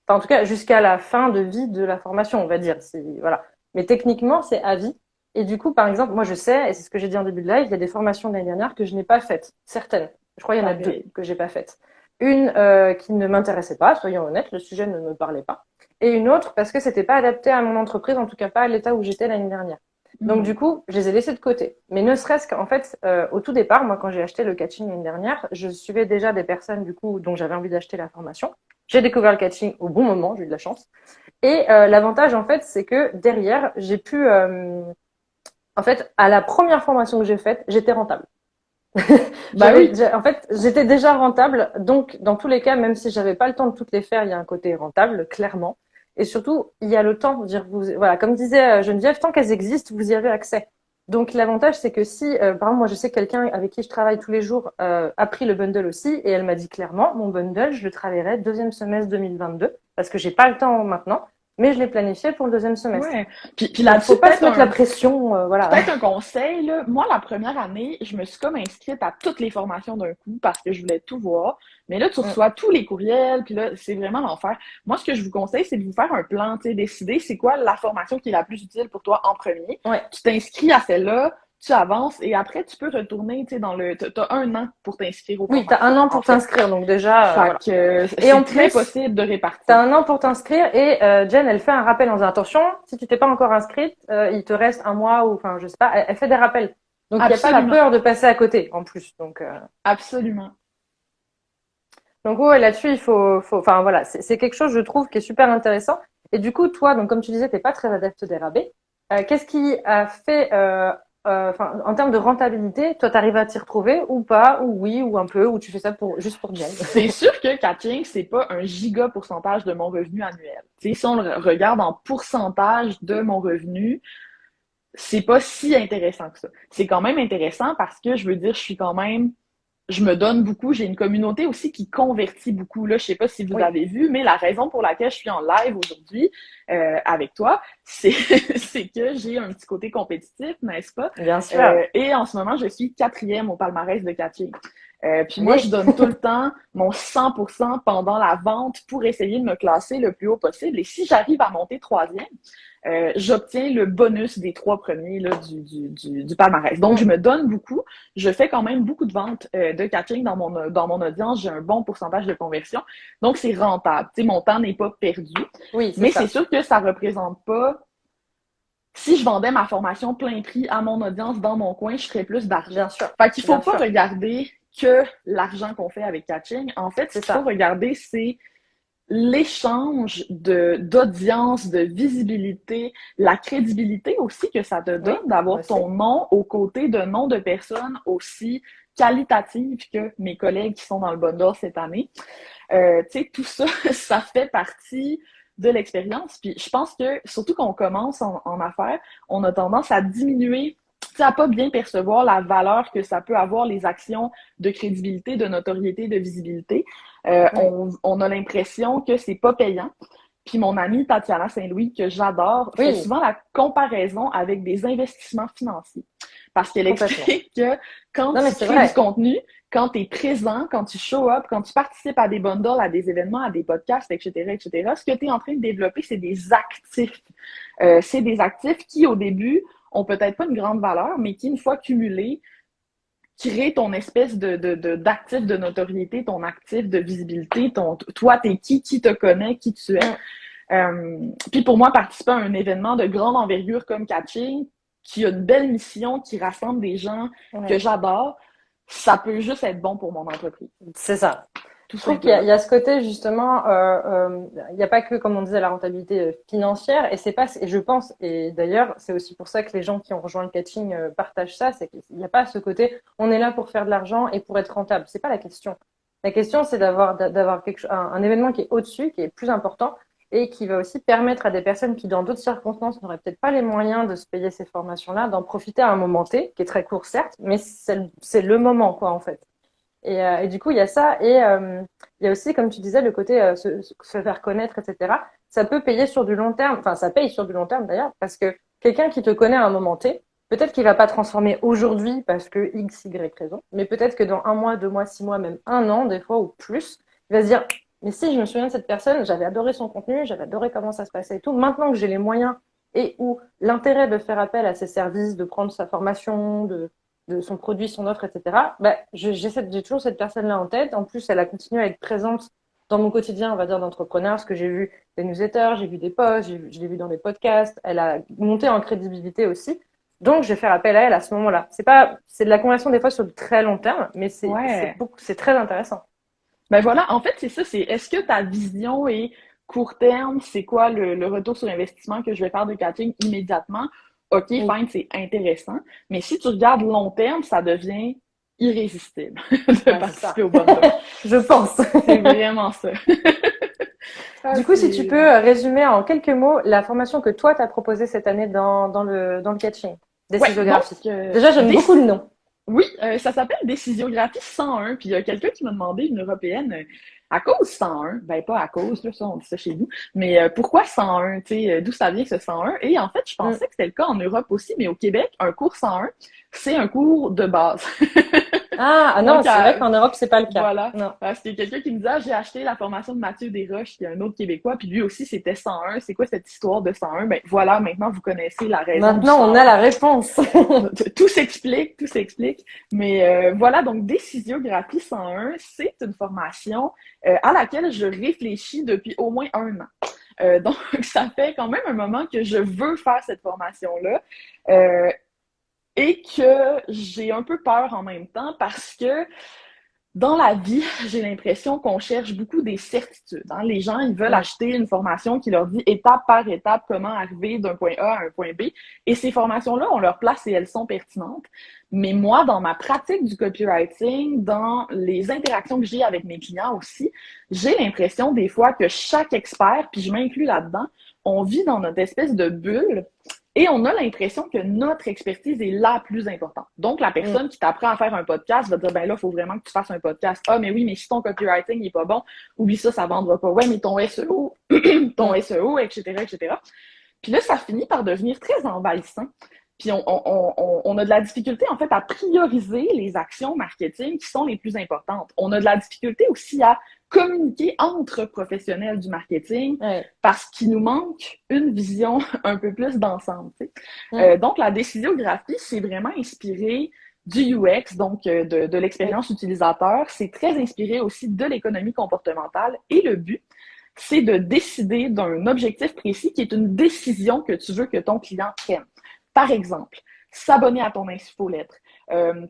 S1: Enfin, en tout cas, jusqu'à la fin de vie de la formation, on va dire. Voilà. Mais techniquement, c'est à vie. Et du coup, par exemple, moi, je sais, et c'est ce que j'ai dit en début de live, il y a des formations de l'année dernière que je n'ai pas faites. Certaines. Je crois qu'il y en a deux
S2: Pareil.
S1: que j'ai pas faites. Une qui ne m'intéressait pas, soyons honnêtes, le sujet ne me parlait pas. Et une autre parce que c'était pas adapté à mon entreprise, en tout cas pas à l'état où j'étais l'année dernière. Donc
S2: Mhm.
S1: du coup, je les ai laissés de côté. Mais ne serait-ce qu'en fait, au tout départ, moi quand j'ai acheté le catching l'année dernière, je suivais déjà des personnes du coup dont j'avais envie d'acheter la formation. J'ai découvert le catching au bon moment, j'ai eu de la chance. Et l'avantage en fait, c'est que derrière, j'ai pu, en fait, à la première formation que j'ai faite, j'étais rentable.
S2: Ben oui.
S1: En fait, j'étais déjà rentable, donc dans tous les cas, même si j'avais pas le temps de toutes les faire, il y a un côté rentable, clairement. Et surtout, il y a le temps. Dire, voilà, comme disait Geneviève, tant qu'elles existent, vous y avez accès. Donc l'avantage, c'est que si, par exemple, moi, je sais que quelqu'un avec qui je travaille tous les jours a pris le bundle aussi, et elle m'a dit clairement, mon bundle, je le travaillerai deuxième semestre 2022, parce que j'ai pas le temps maintenant, mais je l'ai planifié pour le deuxième semestre.
S2: Ouais. Puis
S1: Donc faut
S2: là-dessus,
S1: pas se mettre la pression, voilà.
S2: peut-être un conseil, là. Moi, la première année, je me suis comme inscrite à toutes les formations d'un coup parce que je voulais tout voir. Mais là, tu
S1: Mm.
S2: reçois tous les courriels, puis là, c'est vraiment l'enfer. Moi, ce que je vous conseille, c'est de vous faire un plan, tu sais, décider c'est quoi la formation qui est la plus utile pour toi en premier.
S1: Ouais.
S2: Tu t'inscris à celle-là, tu avances, et après, tu peux retourner, tu sais, t'as 1 an pour t'inscrire aux
S1: Oui, t'as un
S2: formations,
S1: an
S2: en
S1: pour
S2: fait.
S1: t'inscrire, donc déjà,
S2: Fait
S1: voilà.
S2: que
S1: Et
S2: c'est
S1: en
S2: très
S1: plus,
S2: possible de
S1: t'as
S2: répartir.
S1: un an pour t'inscrire et Jen, elle fait un rappel en disant attention, si tu t'es pas encore inscrite, il te reste un mois ou enfin je sais pas, elle fait des rappels. Donc il n'y a pas la
S2: Absolument.
S1: peur de passer à côté en plus.
S2: Absolument.
S1: Donc ouais, là-dessus enfin voilà, c'est quelque chose je trouve qui est super intéressant. Et du coup toi, donc comme tu disais, t'es pas très adepte des rabais. Qu'est-ce qui a fait, enfin en termes de rentabilité, toi t'arrives à t'y retrouver ou pas, ou oui, ou un peu, ou tu fais ça pour juste pour Jen.
S2: C'est sûr que catching, c'est pas un giga pourcentage de mon revenu annuel. T'sais, si on le regarde en pourcentage de mon revenu, c'est pas si intéressant que ça. C'est quand même intéressant parce que je veux dire, je me donne beaucoup. J'ai une communauté aussi qui convertit beaucoup. Là, je sais pas si vous
S1: Oui,
S2: avez vu, mais la raison pour laquelle je suis en live aujourd'hui avec toi, c'est c'est que j'ai un petit côté compétitif, n'est-ce pas?
S1: bien sûr.
S2: Et en ce moment, je suis quatrième au palmarès de catching. Puis moi, je
S1: Allez.
S2: donne tout le temps mon 100% pendant la vente pour essayer de me classer le plus haut possible. Et si j'arrive à monter troisième, j'obtiens le bonus des 3 premiers là, du palmarès. Donc, je
S1: Mm.
S2: me donne beaucoup. Je fais quand même beaucoup de ventes de catching dans mon audience. J'ai un bon pourcentage de conversion. Donc, c'est rentable. Tu sais, mon temps n'est pas perdu.
S1: Oui, c'est
S2: Mais c'est
S1: ça.
S2: sûr que ça représente pas... Si je vendais ma formation plein prix à mon audience dans mon coin, je ferais plus d'argent.
S1: Bien sûr.
S2: Fait qu'il faut
S1: Bien
S2: pas
S1: sûr.
S2: regarder que l'argent qu'on fait avec catching. En fait, ce
S1: C'est
S2: qu'il faut
S1: ça.
S2: regarder, c'est l'échange d'audience, de visibilité, la crédibilité aussi que ça te donne
S1: Oui,
S2: d'avoir
S1: aussi.
S2: ton nom aux côtés de noms de personnes aussi qualitatives que mes collègues qui sont dans le bundle cette année. Tu sais, tout ça, ça fait partie de l'expérience. Puis je pense que, surtout quand on commence en affaires, on a tendance à diminuer, tu sais, à pas bien percevoir la valeur que ça peut avoir les actions de crédibilité, de notoriété, de visibilité.
S1: Oui.
S2: On a l'impression que c'est pas payant. Puis mon amie Tatiana Saint-Louis, que j'adore, fait
S1: Oui,
S2: souvent la comparaison avec des investissements financiers. Parce qu'elle
S1: complètement.
S2: explique que quand
S1: Non, mais
S2: tu
S1: c'est
S2: crées du
S1: vrai.
S2: contenu, quand tu es présent, quand tu show up, quand tu participes à des bundles, à des événements, à des podcasts, etc., ce que tu es en train de développer, c'est des actifs. C'est des actifs qui, au début, ont peut-être pas une grande valeur, mais qui, une fois cumulés, créent ton espèce d'actif de notoriété, ton actif de visibilité, toi, t'es qui te connaît, qui tu es.
S1: Mm,
S2: Puis pour moi, participer à un événement de grande envergure comme Catching, qui a une belle mission, qui rassemble des gens que
S1: ouais.
S2: j'adore, ça peut juste être bon pour mon entreprise,
S1: C'est ça.
S2: tout
S1: Je trouve qu'il
S2: simplement.
S1: y a ce côté justement, il n'y a pas que, comme on disait, la rentabilité financière, et c'est pas, et je pense, et d'ailleurs, c'est aussi pour ça que les gens qui ont rejoint le catching partagent ça, c'est qu'il n'y a pas ce côté, on est là pour faire de l'argent et pour être rentable. C'est pas la question. La question, c'est d'avoir un événement qui est au-dessus, qui est plus important, et qui va aussi permettre à des personnes qui, dans d'autres circonstances, n'auraient peut-être pas les moyens de se payer ces formations-là, d'en profiter à un moment T, qui est très court certes, mais c'est le moment, quoi, en fait. Et du coup, il y a ça. Et il y a aussi, comme tu disais, le côté se faire connaître, etc. Ça peut payer sur du long terme. Enfin, ça paye sur du long terme d'ailleurs, parce que quelqu'un qui te connaît à un moment T, peut-être qu'il va pas transformer aujourd'hui parce que X, Y raison, mais peut-être que dans un mois, 2 mois, 6 mois, même un an, des fois, ou plus, il va se dire, mais si, je me souviens de cette personne, j'avais adoré son contenu, j'avais adoré comment ça se passait et tout. Maintenant que j'ai les moyens et ou l'intérêt de faire appel à ses services, de prendre sa formation, de son produit, son offre, etc., bah, j'ai toujours cette personne-là en tête. En plus, elle a continué à être présente dans mon quotidien, on va dire, d'entrepreneur, parce que j'ai vu des newsletters, j'ai vu des posts, je l'ai vu dans des podcasts. Elle a monté en crédibilité aussi. Donc, je vais faire appel à elle à ce moment-là. C'est de la conversion des fois sur du très long terme, mais
S2: Ouais.
S1: c'est très intéressant.
S2: Ben voilà, en fait, c'est ça, c'est est-ce que ta vision est court terme, c'est quoi le retour sur investissement que je vais faire de catching immédiatement? OK,
S1: Oui,
S2: fine, c'est intéressant. Mais si tu regardes long terme, ça devient irrésistible de
S1: ouais, c'est ça.
S2: participer au bundle.
S1: Je pense.
S2: C'est vraiment ça. Ah,
S1: Du coup, si tu
S2: c'est...
S1: peux résumer en quelques mots la formation que toi, tu as proposée cette année dans le catching,
S2: Ouais, donc,
S1: décisiographie. Déjà, j'aime beaucoup le nom.
S2: oui, ça s'appelle Décisiographie 101. Puis il y a quelqu'un qui m'a demandé, une Européenne, à cause 101, ben pas à cause, là, ça on dit ça chez nous, mais pourquoi 101, tu sais, d'où ça vient ce 101? Et en fait, je
S1: Mm.
S2: pensais que c'était le cas en Europe aussi, mais au Québec, un cours 101, c'est un cours de base.
S1: Ah, non,
S2: Donc,
S1: c'est vrai qu'en Europe, c'est pas le cas.
S2: voilà.
S1: Non.
S2: Parce qu'il y a quelqu'un qui me disait, ah, j'ai acheté la formation de Mathieu Desroches, qui est un autre Québécois, puis lui aussi, c'était 101. C'est quoi cette histoire de 101? Ben voilà, maintenant, vous connaissez la raison du
S1: Maintenant, on a
S2: 101.
S1: la réponse.
S2: Tout s'explique, tout s'explique. Mais voilà, donc Décisiographie 101, c'est une formation à laquelle je réfléchis depuis au moins un an. Donc, ça fait quand même un moment que je veux faire cette formation-là et que j'ai un peu peur en même temps parce que dans la vie, j'ai l'impression qu'on cherche beaucoup des certitudes. Hein. Les gens, ils veulent
S1: Mm.
S2: acheter une formation qui leur dit étape par étape comment arriver d'un point A à un point B. Et ces formations-là ont leur place et elles sont pertinentes. Mais moi, dans ma pratique du copywriting, dans les interactions que j'ai avec mes clients aussi, j'ai l'impression des fois que chaque expert, puis je m'inclus là-dedans, on vit dans notre espèce de bulle et on a l'impression que notre expertise est la plus importante. Donc, la
S1: Mm.
S2: personne qui t'apprend à faire un podcast va dire, ben là, il faut vraiment que tu fasses un podcast. Ah, mais oui, mais si ton copywriting n'est pas bon, oublie ça, ça ne vendra pas. Ouais, mais ton SEO, ton
S1: Mm.
S2: SEO, etc., etc. Puis là, ça finit par devenir très envahissant. Puis on a de la difficulté, en fait, à prioriser les actions marketing qui sont les plus importantes. On a de la difficulté aussi à communiquer entre professionnels du marketing
S1: Ouais.
S2: parce qu'il nous manque une vision un peu plus d'ensemble. Tu sais.
S1: Mm.
S2: Donc, la décisiographie, c'est vraiment inspiré du UX, donc de
S1: Oui.
S2: l'expérience utilisateur. C'est très inspiré aussi de l'économie comportementale. Et le but, c'est de décider d'un objectif précis qui est une décision que tu veux que ton client prenne. Par exemple, s'abonner à ton infolettre,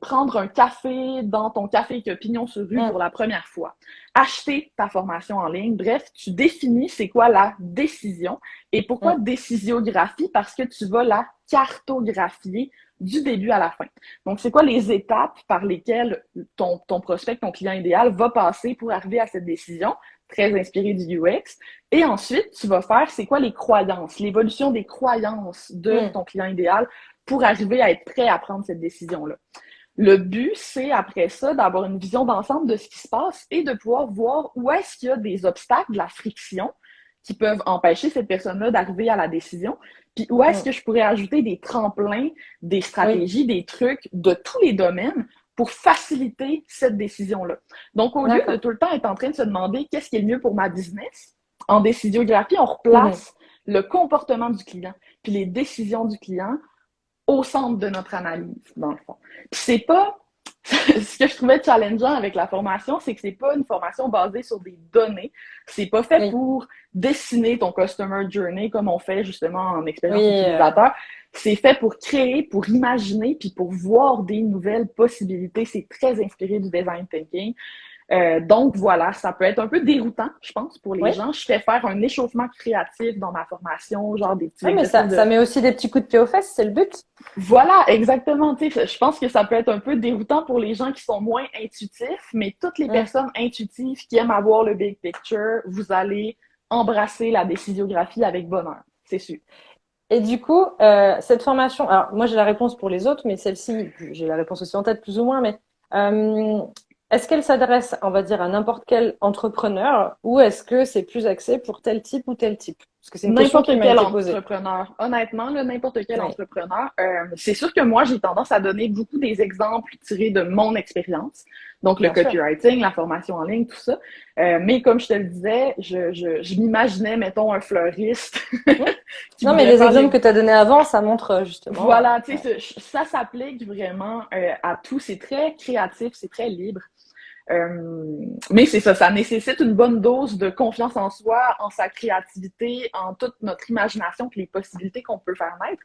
S2: prendre un café dans ton café que Pignon sur rue
S1: Mm.
S2: pour la première fois, acheter ta formation en ligne. Bref, tu définis c'est quoi la décision et pourquoi
S1: Mm.
S2: décisiographie? Parce que tu vas la cartographier du début à la fin. Donc, c'est quoi les étapes par lesquelles ton prospect, ton client idéal va passer pour arriver à cette décision? Très inspiré du UX. Et ensuite, tu vas faire, c'est quoi les croyances, l'évolution des croyances de
S1: Mm.
S2: ton client idéal pour arriver à être prêt à prendre cette décision-là. Le but, c'est après ça d'avoir une vision d'ensemble de ce qui se passe et de pouvoir voir où est-ce qu'il y a des obstacles, de la friction qui peuvent empêcher cette personne-là d'arriver à la décision. Puis où est-ce que je pourrais ajouter des tremplins, des
S1: Oui,
S2: stratégies, des trucs de tous les domaines pour faciliter cette décision-là. Donc, au lieu de
S1: d'accord.
S2: tout le temps être en train de se demander qu'est-ce qui est le mieux pour ma business, en décisiographie, on
S1: Mhm.
S2: replace le comportement du client puis les décisions du client au centre de notre analyse, dans le fond. Puis c'est pas ce que je trouvais challengeant avec la formation, c'est que c'est pas une formation basée sur des données. C'est pas fait
S1: Oui,
S2: pour dessiner ton customer journey comme on fait justement en
S1: oui,
S2: expérience utilisateur. C'est fait pour créer, pour imaginer, puis pour voir des nouvelles possibilités. C'est très inspiré du design thinking. Donc voilà, ça peut être un peu déroutant, je pense, pour les
S1: oui.
S2: gens. Je fais faire un échauffement créatif dans ma formation, genre des petits
S1: Ah, mais
S2: exercices
S1: ça
S2: de
S1: met aussi des petits coups de pied aux fesses, c'est le but.
S2: voilà, exactement. Tu sais, je pense que ça peut être un peu déroutant pour les gens qui sont moins intuitifs, mais toutes les
S1: Mm.
S2: personnes intuitives qui aiment avoir le big picture, vous allez embrasser la décisiographie avec bonheur, c'est sûr.
S1: Et du coup, cette formation, alors moi j'ai la réponse pour les autres, mais celle-ci, j'ai la réponse aussi en tête plus ou moins, mais euh, est-ce qu'elle s'adresse, on va dire, à n'importe quel entrepreneur ou est-ce que c'est plus axé pour tel type ou tel type? Parce que c'est une question qui
S2: N'importe
S1: m'a
S2: quel
S1: été posée.
S2: entrepreneur, honnêtement, là, n'importe quel
S1: Oui,
S2: entrepreneur. C'est sûr que moi, j'ai tendance à donner beaucoup des exemples tirés de mon expérience. Donc, le
S1: bien sûr.
S2: copywriting, la formation en ligne, tout ça. Mais comme je te le disais, je m'imaginais, mettons, un fleuriste
S1: Mm.
S2: qui
S1: Non, mais
S2: voudrait
S1: les
S2: faire
S1: exemples
S2: des
S1: que tu as donnés avant, ça montre justement.
S2: voilà, tu
S1: Ouais.
S2: sais, ça s'applique vraiment à tout. C'est très créatif, c'est très libre. Mais c'est ça, ça nécessite une bonne dose de confiance en soi, en sa créativité, en toute notre imagination et les possibilités qu'on peut faire naître.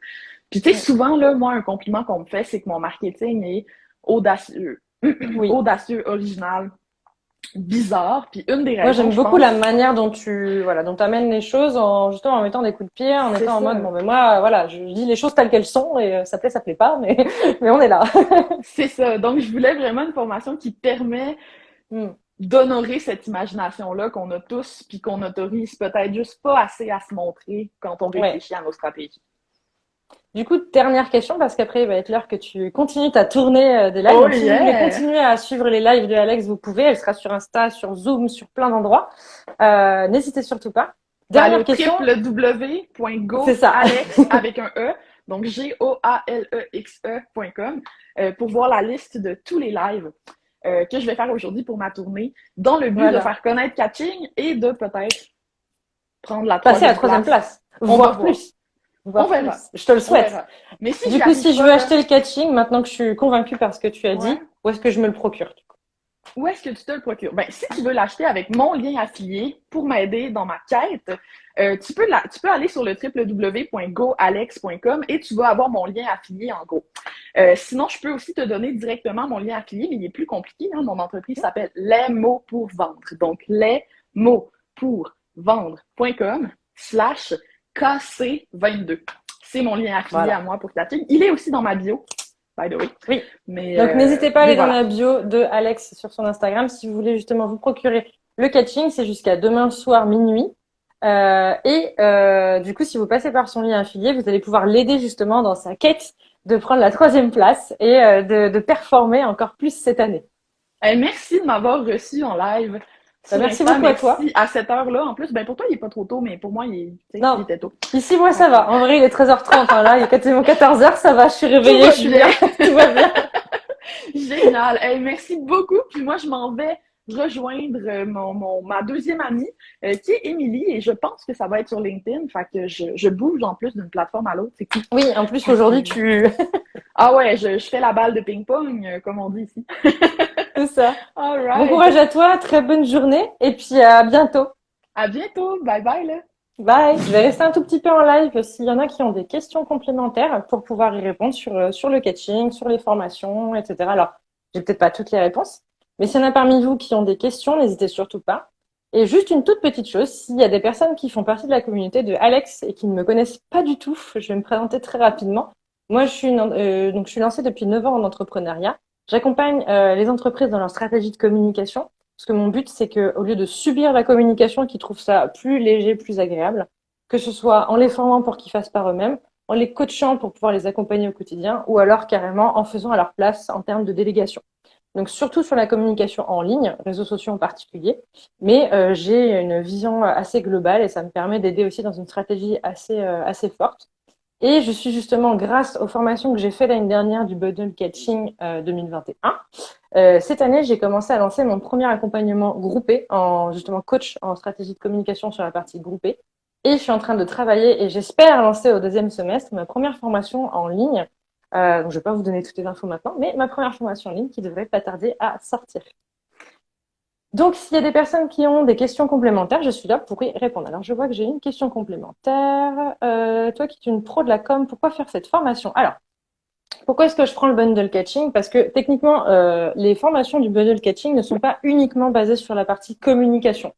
S2: Puis tu sais,
S1: Mm.
S2: souvent, là, moi, un compliment qu'on me fait, c'est que mon marketing est audacieux,
S1: Oui.
S2: audacieux, original, bizarre. Puis une des
S1: Moi,
S2: raisons,
S1: j'aime
S2: je
S1: beaucoup la
S2: pense,
S1: manière dont voilà, dont tu amènes les choses en, justement, en mettant des coups de pied, en
S2: c'est
S1: étant en mode,
S2: ça.
S1: bon, mais moi, voilà, je dis les choses telles qu'elles sont et ça plaît pas, mais, mais on est là.
S2: C'est ça. Donc, je voulais vraiment une formation qui permet
S1: Mm.
S2: d'honorer cette imagination-là qu'on a tous, puis qu'on autorise peut-être juste pas assez à se montrer quand on
S1: Ouais.
S2: réfléchit à nos stratégies.
S1: Du coup, dernière question, parce qu'après, il va être l'heure que tu continues ta tournée des lives.
S2: Oh
S1: Donc, si vous voulez
S2: yeah!
S1: continuer à suivre les lives de Alex, vous pouvez. Elle sera sur Insta, sur Zoom, sur plein d'endroits. N'hésitez surtout pas.
S2: Faut aller
S1: Dernière
S2: au
S1: question, c'est ça.
S2: www.goalex avec un E, donc Goalexe.com, pour voir la liste de tous les lives que je vais faire aujourd'hui pour ma tournée, dans le but de
S1: Voilà.
S2: faire connaître Catching et de peut-être prendre la
S1: Passer à la
S2: troisième
S1: troisième
S2: place.
S1: place,
S2: On va
S1: voire
S2: voir.
S1: plus.
S2: On
S1: Voire
S2: verra.
S1: plus. Je te le
S2: On
S1: souhaite.
S2: verra. Mais si
S1: Du
S2: j'y
S1: coup,
S2: arrive
S1: si je
S2: pas,
S1: veux
S2: là,
S1: acheter le catching, maintenant que je suis convaincue par ce que tu as
S2: ouais.
S1: dit, où est-ce que je me le procure?
S2: Où est-ce que tu te le procures? Ben, si tu veux l'acheter avec mon lien affilié pour m'aider dans ma quête, tu peux aller sur le www.goalex.com et tu vas avoir mon lien affilié en gros. Sinon, je peux aussi te donner directement mon lien affilié, mais il est plus compliqué. Hein? Mon entreprise s'appelle Les mots pour vendre. Donc, les mots pour vendre.com/KC22. C'est mon lien affilié à
S1: Voilà.
S2: moi pour Catching. Il est aussi dans ma bio, by the way.
S1: Oui.
S2: Mais,
S1: Donc, n'hésitez pas à aller dans
S2: voilà.
S1: la bio de Alex sur son Instagram si vous voulez justement vous procurer le catching. C'est jusqu'à demain soir minuit. Du coup, si vous passez par son lien affilié, vous allez pouvoir l'aider justement dans sa quête de prendre la troisième place et de performer encore plus cette année.
S2: Merci de m'avoir reçu en live sur
S1: Merci
S2: Insta.
S1: beaucoup à toi.
S2: Merci à cette heure-là. En plus, ben pour toi, il est pas trop tôt, mais pour moi, il
S1: Non,
S2: était tôt.
S1: ici, moi, ça
S2: Donc,
S1: va. En vrai, il est 13h30. Hein, là, il est quasiment 14h. Ça va, je suis
S2: tout
S1: réveillée,
S2: va
S1: je suis bien.
S2: bien.
S1: Tout va bien.
S2: Génial. Hey, merci beaucoup. Puis moi, je m'en vais rejoindre ma deuxième amie, qui est Émilie, et je pense que ça va être sur LinkedIn. Fait que je bouge en plus d'une plateforme à l'autre. C'est cool.
S1: Oui, en plus,
S2: Fait
S1: aujourd'hui,
S2: que,
S1: tu...
S2: ah ouais, je fais la balle de ping-pong, comme on dit ici.
S1: C'est ça.
S2: All
S1: Bon
S2: right.
S1: courage à toi, très bonne journée, et puis à bientôt.
S2: À bientôt. Bye bye, là.
S1: Bye. Je vais rester un tout petit peu en live s'il y en a qui ont des questions complémentaires pour pouvoir y répondre sur le catching, sur les formations, etc. Alors, j'ai peut-être pas toutes les réponses, mais s'il y en a parmi vous qui ont des questions, n'hésitez surtout pas. Et juste une toute petite chose, s'il y a des personnes qui font partie de la communauté de Alex et qui ne me connaissent pas du tout, je vais me présenter très rapidement. Moi, je suis lancée depuis 9 ans en entrepreneuriat. J'accompagne les entreprises dans leur stratégie de communication. Parce que mon but, c'est que, au lieu de subir la communication, qu'ils trouvent ça plus léger, plus agréable, que ce soit en les formant pour qu'ils fassent par eux-mêmes, en les coachant pour pouvoir les accompagner au quotidien, ou alors carrément en faisant à leur place en termes de délégation. donc surtout sur la communication en ligne, réseaux sociaux en particulier, mais j'ai une vision assez globale et ça me permet d'aider aussi dans une stratégie assez forte. Et je suis justement, grâce aux formations que j'ai fait l'année dernière du Bundle Catching 2021, cette année, j'ai commencé à lancer mon premier accompagnement groupé en justement coach en stratégie de communication sur la partie groupée. Et je suis en train de travailler et j'espère lancer au deuxième semestre ma première formation en ligne. Donc je ne vais pas vous donner toutes les infos maintenant, mais ma première formation en ligne qui devrait pas tarder à sortir. Donc, s'il y a des personnes qui ont des questions complémentaires, je suis là pour y répondre. Alors, je vois que j'ai une question complémentaire. Toi qui es une pro de la com, pourquoi faire cette formation? Alors, pourquoi est-ce que je prends le bundle catching? Parce que techniquement, les formations du bundle catching ne sont pas uniquement basées sur la partie communication.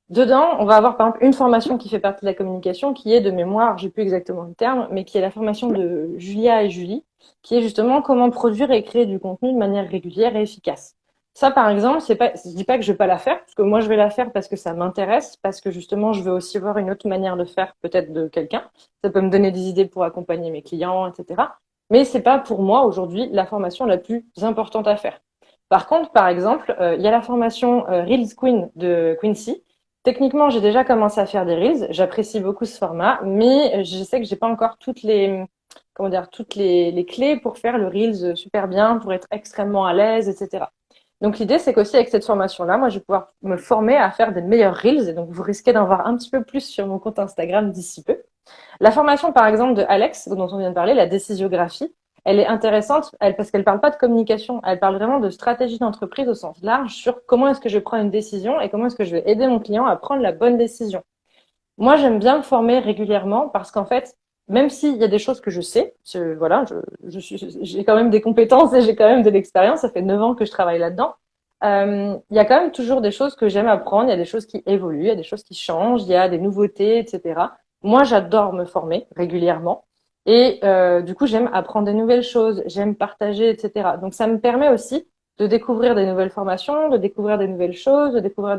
S1: Dedans, on va avoir par exemple une formation qui fait partie de la communication, qui est de mémoire, j'ai plus exactement le terme, mais qui est la formation de Julia et Julie, qui est justement comment produire et créer du contenu de manière régulière et efficace. Ça, par exemple, c'est pas, je dis pas que je vais pas la faire, parce que moi je vais la faire parce que ça m'intéresse, parce que justement je veux aussi voir une autre manière de faire peut-être de quelqu'un. Ça peut me donner des idées pour accompagner mes clients, etc. Mais c'est pas pour moi aujourd'hui la formation la plus importante à faire. Par contre, par exemple, il y a la formation Reels Queen de Quincy. Techniquement, j'ai déjà commencé à faire des reels. J'apprécie beaucoup ce format, mais je sais que j'ai pas encore comment dire, toutes les clés pour faire le reels super bien, pour être extrêmement à l'aise, etc. Donc l'idée, c'est qu'aussi avec cette formation-là, moi, je vais pouvoir me former à faire des meilleurs reels. Et donc, vous risquez d'en voir un petit peu plus sur mon compte Instagram d'ici peu. La formation, par exemple, de Alex, dont on vient de parler, la décisiographie, elle est intéressante parce qu'elle parle pas de communication, elle parle vraiment de stratégie d'entreprise au sens large sur comment est-ce que je prends une décision et comment est-ce que je vais aider mon client à prendre la bonne décision. Moi, j'aime bien me former régulièrement parce qu'en fait, même s'il y a des choses que je sais, voilà, j'ai quand même des compétences et j'ai quand même de l'expérience, ça fait 9 ans que je travaille là-dedans. Il y a quand même toujours des choses que j'aime apprendre, il y a des choses qui évoluent, il y a des choses qui changent, il y a des nouveautés, etc. Moi, j'adore me former régulièrement et du coup, j'aime apprendre des nouvelles choses, j'aime partager, etc. Donc, ça me permet aussi de découvrir des nouvelles formations, de découvrir des nouvelles choses, de découvrir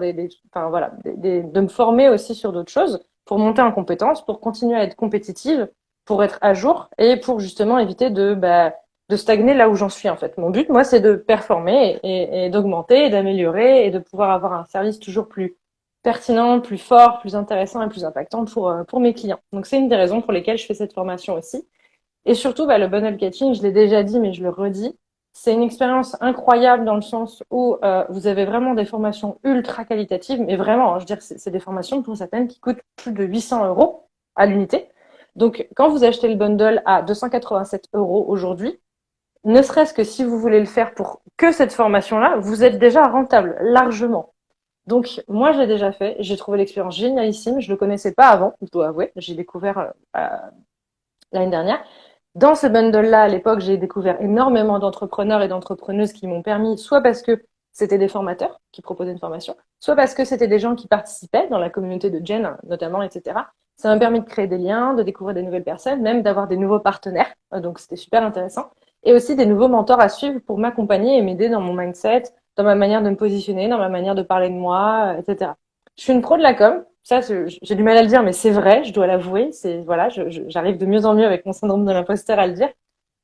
S1: enfin voilà, de me former aussi sur d'autres choses pour monter en compétences, pour continuer à être compétitive, pour être à jour et pour justement éviter de stagner là où j'en suis en fait. Mon but, moi, c'est de performer et d'augmenter, et d'améliorer et de pouvoir avoir un service toujours plus pertinent, plus fort, plus intéressant et plus impactant pour mes clients. Donc, c'est une des raisons pour lesquelles je fais cette formation aussi. Et surtout, le bundle catching, je l'ai déjà dit, mais je le redis, c'est une expérience incroyable dans le sens où vous avez vraiment des formations ultra qualitatives, mais vraiment, je veux dire, c'est des formations pour certaines qui coûtent plus de 800 euros à l'unité. Donc, quand vous achetez le bundle à 287 euros aujourd'hui, ne serait-ce que si vous voulez le faire pour que cette formation-là, vous êtes déjà rentable, largement. Donc, moi, j'ai déjà fait, j'ai trouvé l'expérience génialissime, je le connaissais pas avant, je dois avouer, j'ai découvert l'année dernière. Dans ce bundle-là, à l'époque, j'ai découvert énormément d'entrepreneurs et d'entrepreneuses qui m'ont permis, soit parce que c'était des formateurs qui proposaient une formation, soit parce que c'était des gens qui participaient dans la communauté de Jen, notamment, etc. Ça m'a permis de créer des liens, de découvrir des nouvelles personnes, même d'avoir des nouveaux partenaires. Donc, c'était super intéressant. Et aussi des nouveaux mentors à suivre pour m'accompagner et m'aider dans mon mindset, dans ma manière de me positionner, dans ma manière de parler de moi, etc. Je suis une pro de la com. Ça, j'ai du mal à le dire, mais c'est vrai, je dois l'avouer. C'est voilà, j'arrive de mieux en mieux avec mon syndrome de l'imposteur à le dire.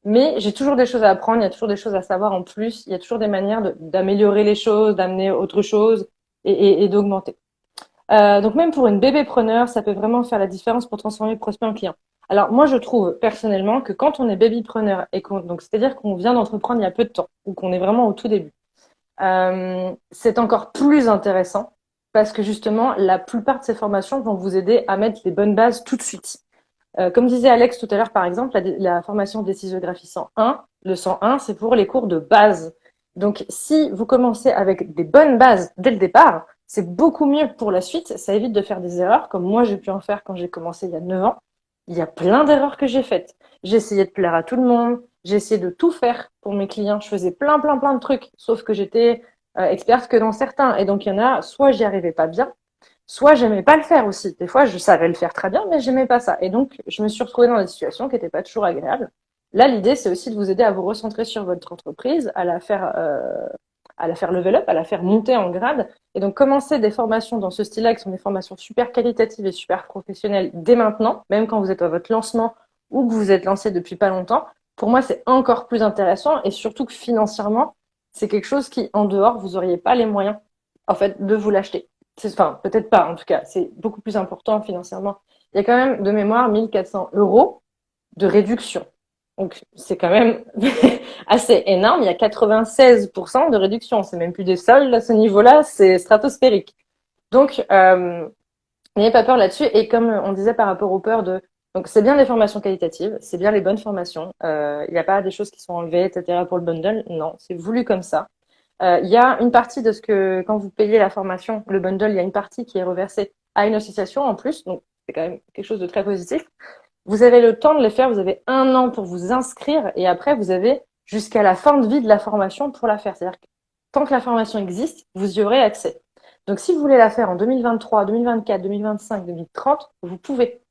S1: Mais j'ai toujours des choses à apprendre, il y a toujours des choses à savoir en plus, il y a toujours des manières d'améliorer les choses, d'amener autre chose et d'augmenter. Donc même pour une bébé preneur, ça peut vraiment faire la différence pour transformer le prospect en client. Alors moi, je trouve personnellement que quand on est baby preneur et donc c'est-à-dire qu'on vient d'entreprendre il y a peu de temps ou qu'on est vraiment au tout début, c'est encore plus intéressant parce que justement, la plupart de ces formations vont vous aider à mettre les bonnes bases tout de suite. Comme disait Alex tout à l'heure, par exemple, la formation décisiographie 101, le 101, c'est pour les cours de base. Donc, si vous commencez avec des bonnes bases dès le départ, c'est beaucoup mieux pour la suite. Ça évite de faire des erreurs comme moi j'ai pu en faire quand j'ai commencé il y a 9 ans. Il y a plein d'erreurs que j'ai faites. J'ai essayé de plaire à tout le monde. J'ai essayé de tout faire pour mes clients. Je faisais plein de trucs, sauf que j'étais experte que dans certains. Et donc, il y en a, soit j'y arrivais pas bien, soit j'aimais pas le faire aussi. Des fois, je savais le faire très bien, mais j'aimais pas ça. Et donc, je me suis retrouvée dans des situations qui n'étaient pas toujours agréables. Là, l'idée, c'est aussi de vous aider à vous recentrer sur votre entreprise, à la faire level up, à la faire monter en grade. Et donc, commencer des formations dans ce style-là, qui sont des formations super qualitatives et super professionnelles dès maintenant, même quand vous êtes à votre lancement ou que vous êtes lancé depuis pas longtemps. Pour moi, c'est encore plus intéressant et surtout que financièrement, c'est quelque chose qui, en dehors, vous auriez pas les moyens, en fait, de vous l'acheter. Enfin, peut-être pas, en tout cas. C'est beaucoup plus important financièrement. Il y a quand même, de mémoire, 1 400 € de réduction. Donc, c'est quand même assez énorme. Il y a 96% de réduction. C'est même plus des soldes à ce niveau-là, c'est stratosphérique. Donc, n'ayez pas peur là-dessus. Et comme on disait par rapport aux peurs de... Donc, c'est bien les formations qualitatives, c'est bien les bonnes formations. Il n'y a pas des choses qui sont enlevées, etc. pour le bundle. Non, c'est voulu comme ça. Il y a une partie de ce que, quand vous payez la formation, le bundle, il y a une partie qui est reversée à une association en plus. Donc, c'est quand même quelque chose de très positif. Vous avez le temps de les faire, vous avez 1 an pour vous inscrire et après, vous avez jusqu'à la fin de vie de la formation pour la faire. C'est-à-dire que tant que la formation existe, vous y aurez accès. Donc, si vous voulez la faire en 2023, 2024, 2025, 2030, vous pouvez.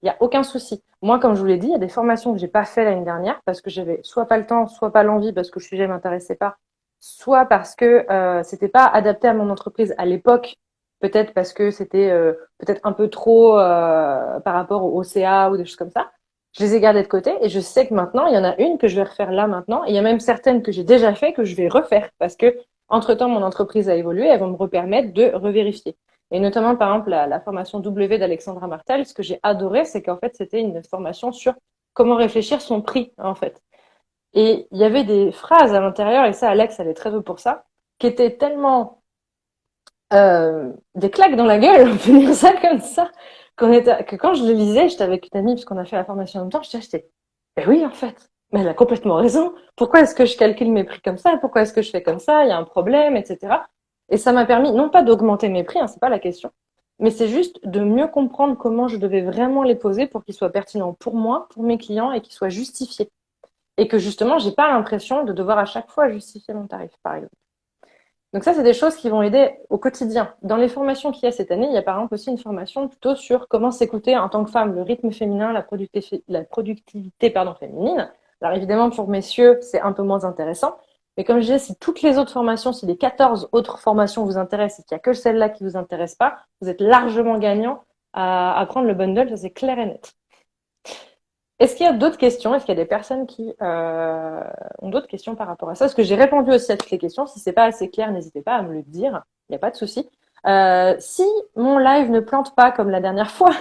S1: Il n'y a aucun souci. Moi, comme je vous l'ai dit, il y a des formations que j'ai pas fait l'année dernière parce que j'avais soit pas le temps, soit pas l'envie parce que le sujet m'intéressait pas, soit parce que c'était pas adapté à mon entreprise à l'époque, peut-être parce que c'était peut-être un peu trop par rapport au CA ou des choses comme ça. Je les ai gardées de côté et je sais que maintenant, il y en a une que je vais refaire là maintenant. Et il y a même certaines que j'ai déjà fait que je vais refaire parce que entre-temps, mon entreprise a évolué, elles vont me permettre de revérifier. Et notamment, par exemple, la formation W d'Alexandra Martel, ce que j'ai adoré, c'est qu'en fait, c'était une formation sur comment réfléchir son prix, en fait. Et il y avait des phrases à l'intérieur, et ça, Alex, elle est très douée pour ça, qui étaient tellement des claques dans la gueule, on peut dire ça comme ça, que quand je le lisais, j'étais avec une amie, parce qu'on a fait la formation en même temps, j'étais, ben oui, en fait, mais elle a complètement raison. Pourquoi est-ce que je calcule mes prix comme ça? Pourquoi est-ce que je fais comme ça? Il y a un problème, etc. Et ça m'a permis, non pas d'augmenter mes prix, hein, c'est pas la question, mais c'est juste de mieux comprendre comment je devais vraiment les poser pour qu'ils soient pertinents pour moi, pour mes clients, et qu'ils soient justifiés. Et que justement, j'ai pas l'impression de devoir à chaque fois justifier mon tarif, par exemple. Donc ça, c'est des choses qui vont aider au quotidien. Dans les formations qu'il y a cette année, il y a par exemple aussi une formation plutôt sur comment s'écouter en tant que femme, le rythme féminin, la productivité féminine. Alors évidemment, pour messieurs, c'est un peu moins intéressant. Mais comme je disais, si toutes les autres formations, si les 14 autres formations vous intéressent et qu'il n'y a que celle-là qui ne vous intéresse pas, vous êtes largement gagnant à prendre le bundle, ça c'est clair et net. Est-ce qu'il y a d'autres questions? Est-ce qu'il y a des personnes qui ont d'autres questions par rapport à ça? Est-ce que j'ai répondu aussi à toutes les questions? Si c'est pas assez clair, n'hésitez pas à me le dire. Il n'y a pas de souci. Si mon live ne plante pas comme la dernière fois,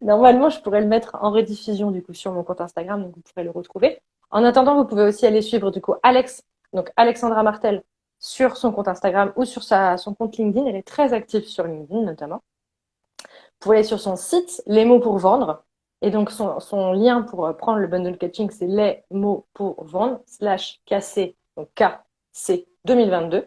S1: normalement, je pourrais le mettre en rediffusion du coup sur mon compte Instagram, donc vous pourrez le retrouver. En attendant, vous pouvez aussi aller suivre du coup donc Alexandra Martel, sur son compte Instagram ou sur son compte LinkedIn. Elle est très active sur LinkedIn notamment. Vous pouvez aller sur son site, Les mots pour vendre. Et donc, son lien pour prendre le bundle coaching, c'est les mots pour vendre, /KC, donc KC 2022,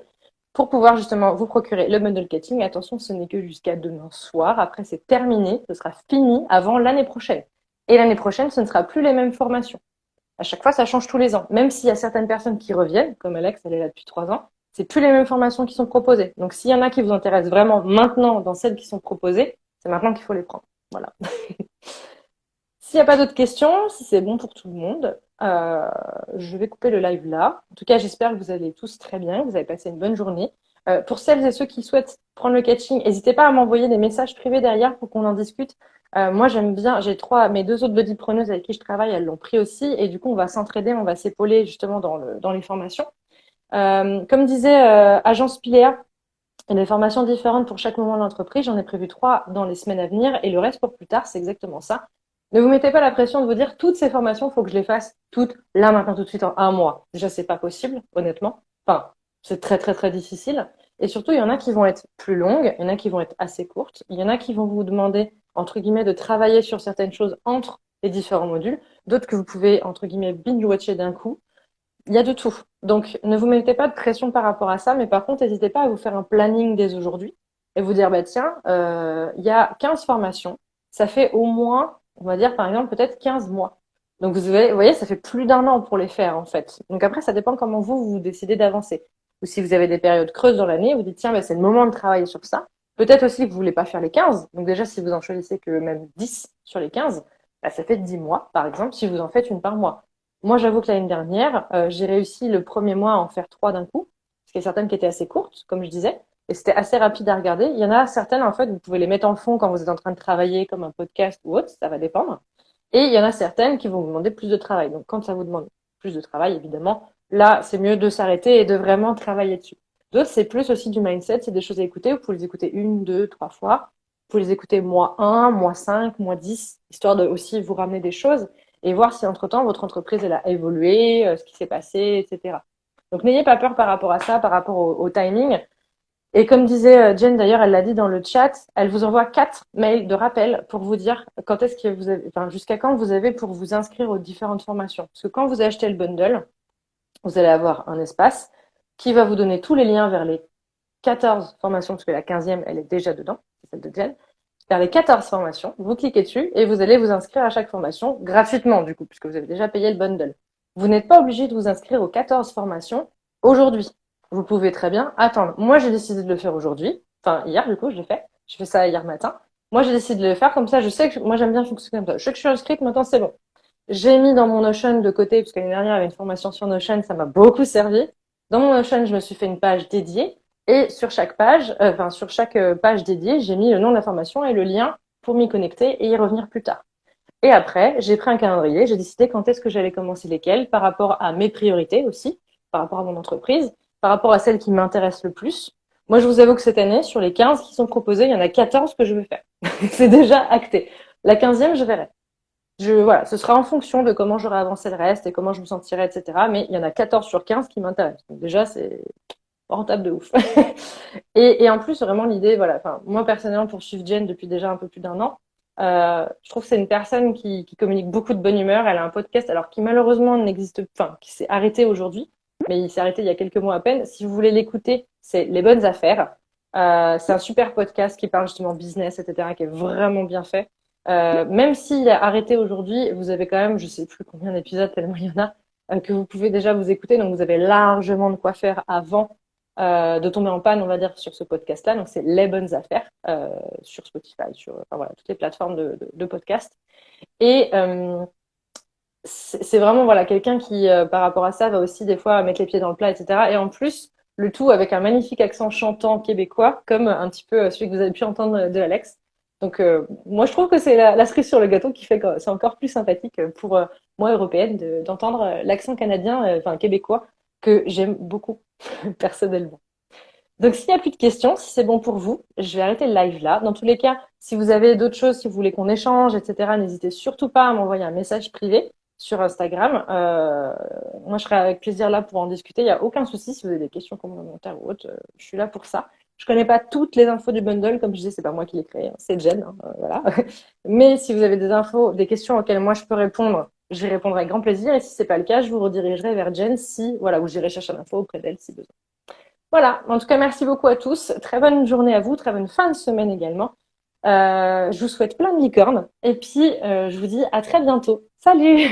S1: pour pouvoir justement vous procurer le bundle coaching. Attention, ce n'est que jusqu'à demain soir. Après, c'est terminé. Ce sera fini avant l'année prochaine. Et l'année prochaine, ce ne sera plus les mêmes formations. À chaque fois, ça change tous les ans. Même s'il y a certaines personnes qui reviennent, comme Alex, elle est là depuis 3 ans, c'est plus les mêmes formations qui sont proposées. Donc, s'il y en a qui vous intéressent vraiment maintenant dans celles qui sont proposées, c'est maintenant qu'il faut les prendre. Voilà. S'il n'y a pas d'autres questions, si c'est bon pour tout le monde, je vais couper le live là. En tout cas, j'espère que vous allez tous très bien, que vous avez passé une bonne journée. Pour celles et ceux qui souhaitent prendre le coaching, n'hésitez pas à m'envoyer des messages privés derrière pour qu'on en discute. Moi, j'aime bien, mes 2 autres bodypreneuses avec qui je travaille, elles l'ont pris aussi. Et du coup, on va s'entraider, on va s'épauler justement dans les formations. Comme disait Agence Pilea, il y a des formations différentes pour chaque moment de l'entreprise. J'en ai prévu 3 dans les semaines à venir et le reste pour plus tard, c'est exactement ça. Ne vous mettez pas la pression de vous dire toutes ces formations, il faut que je les fasse toutes là, maintenant, tout de suite, en 1 mois. Déjà, c'est pas possible, honnêtement. Enfin, c'est très, très, très difficile. Et surtout, il y en a qui vont être plus longues, il y en a qui vont être assez courtes, il y en a qui vont vous demander, entre guillemets, de travailler sur certaines choses entre les différents modules, d'autres que vous pouvez, entre guillemets, binge-watcher d'un coup. Il y a de tout. Donc, ne vous mettez pas de pression par rapport à ça, mais par contre, n'hésitez pas à vous faire un planning dès aujourd'hui et vous dire, bah, tiens, il y a 15 formations, ça fait au moins, on va dire, par exemple, peut-être 15 mois. Donc, vous voyez, ça fait plus d'1 an pour les faire, en fait. Donc, après, ça dépend comment vous décidez d'avancer. Ou si vous avez des périodes creuses dans l'année, vous dites, tiens, bah, c'est le moment de travailler sur ça. Peut-être aussi que vous voulez pas faire les 15. Donc, déjà, si vous en choisissez que même 10 sur les 15, bah, ça fait 10 mois, par exemple, si vous en faites une par mois. Moi, j'avoue que l'année dernière, j'ai réussi le premier mois à en faire 3 d'un coup, parce qu'il y a certaines qui étaient assez courtes, comme je disais, et c'était assez rapide à regarder. Il y en a certaines, en fait, vous pouvez les mettre en fond quand vous êtes en train de travailler, comme un podcast ou autre, ça va dépendre. Et il y en a certaines qui vont vous demander plus de travail. Donc, quand ça vous demande plus de travail évidemment. Là, c'est mieux de s'arrêter et de vraiment travailler dessus. D'autres, c'est plus aussi du mindset, c'est des choses à écouter. Vous pouvez les écouter une, deux, trois fois. Vous pouvez les écouter mois 1, mois 5, mois 10, histoire de aussi vous ramener des choses et voir si entre-temps votre entreprise elle a évolué, ce qui s'est passé, etc. Donc n'ayez pas peur par rapport à ça, par rapport au timing. Et comme disait Jen d'ailleurs, elle l'a dit dans le chat, elle vous envoie 4 mails de rappel pour vous dire quand est-ce que vous avez, enfin jusqu'à quand vous avez pour vous inscrire aux différentes formations. Parce que quand vous achetez le bundle, vous allez avoir un espace qui va vous donner tous les liens vers les 14 formations, parce que la 15e, elle est déjà dedans, c'est celle de Jen. Vers les 14 formations, vous cliquez dessus et vous allez vous inscrire à chaque formation gratuitement, du coup, puisque vous avez déjà payé le bundle. Vous n'êtes pas obligé de vous inscrire aux 14 formations aujourd'hui. Vous pouvez très bien attendre. Moi, j'ai décidé de le faire aujourd'hui. Enfin, hier, du coup, je l'ai fait. Je fais ça hier matin. Moi, j'ai décidé de le faire comme ça. Je sais que moi, j'aime bien fonctionner comme ça. Je sais que je suis inscrite, maintenant, c'est bon. J'ai mis dans mon Notion de côté, parce que l'année dernière, il y avait une formation sur Notion, ça m'a beaucoup servi. Dans mon Notion, je me suis fait une page dédiée. Et sur chaque page, sur chaque page dédiée, j'ai mis le nom de la formation et le lien pour m'y connecter et y revenir plus tard. Et après, j'ai pris un calendrier, j'ai décidé quand est-ce que j'allais commencer lesquels, par rapport à mes priorités aussi, par rapport à mon entreprise, par rapport à celles qui m'intéressent le plus. Moi, je vous avoue que cette année, sur les 15 qui sont proposés, il y en a 14 que je veux faire. C'est déjà acté. La 15e, je verrai. Voilà, ce sera en fonction de comment j'aurai avancé le reste et comment je me sentirai, etc. Mais il y en a 14 sur 15 qui m'intéressent. Donc déjà, c'est rentable de ouf. Et en plus, vraiment l'idée, voilà, enfin, moi personnellement, pour suivre Jen depuis déjà un peu plus d'1 an, je trouve que c'est une personne qui communique beaucoup de bonne humeur. Elle a un podcast, alors qui malheureusement n'existe, enfin, qui s'est arrêté aujourd'hui, mais il s'est arrêté il y a quelques mois à peine. Si vous voulez l'écouter, c'est Les Bonnes Affaires. C'est un super podcast qui parle justement business, etc., qui est vraiment bien fait. Même s'il est arrêté aujourd'hui, vous avez quand même, je sais plus combien d'épisodes, tellement il y en a, que vous pouvez déjà vous écouter. Donc vous avez largement de quoi faire avant de tomber en panne, on va dire, sur ce podcast-là. Donc, c'est Les Bonnes Affaires sur Spotify, sur enfin, voilà, toutes les plateformes de podcast. Et c'est vraiment voilà, quelqu'un qui, par rapport à ça, va aussi des fois mettre les pieds dans le plat, etc. Et en plus, le tout avec un magnifique accent chantant québécois, comme un petit peu celui que vous avez pu entendre de Alex. Donc, moi, je trouve que c'est la cerise sur le gâteau qui fait que c'est encore plus sympathique pour moi, européenne, d'entendre l'accent canadien, enfin québécois, que j'aime beaucoup personnellement. Donc, s'il n'y a plus de questions, si c'est bon pour vous, je vais arrêter le live là. Dans tous les cas, si vous avez d'autres choses, si vous voulez qu'on échange, etc., n'hésitez surtout pas à m'envoyer un message privé sur Instagram. Moi, je serai avec plaisir là pour en discuter. Il n'y a aucun souci si vous avez des questions complémentaires ou autres. Je suis là pour ça. Je connais pas toutes les infos du bundle, comme je disais, c'est pas moi qui l'ai créé, hein, c'est Jen, hein, voilà. Mais si vous avez des infos, des questions auxquelles moi je peux répondre, j'y répondrai avec grand plaisir. Et si c'est pas le cas, je vous redirigerai vers Jen si, voilà, ou j'irai chercher l'info auprès d'elle si besoin. Voilà. En tout cas, merci beaucoup à tous. Très bonne journée à vous, très bonne fin de semaine également. Je vous souhaite plein de licornes et puis je vous dis à très bientôt. Salut!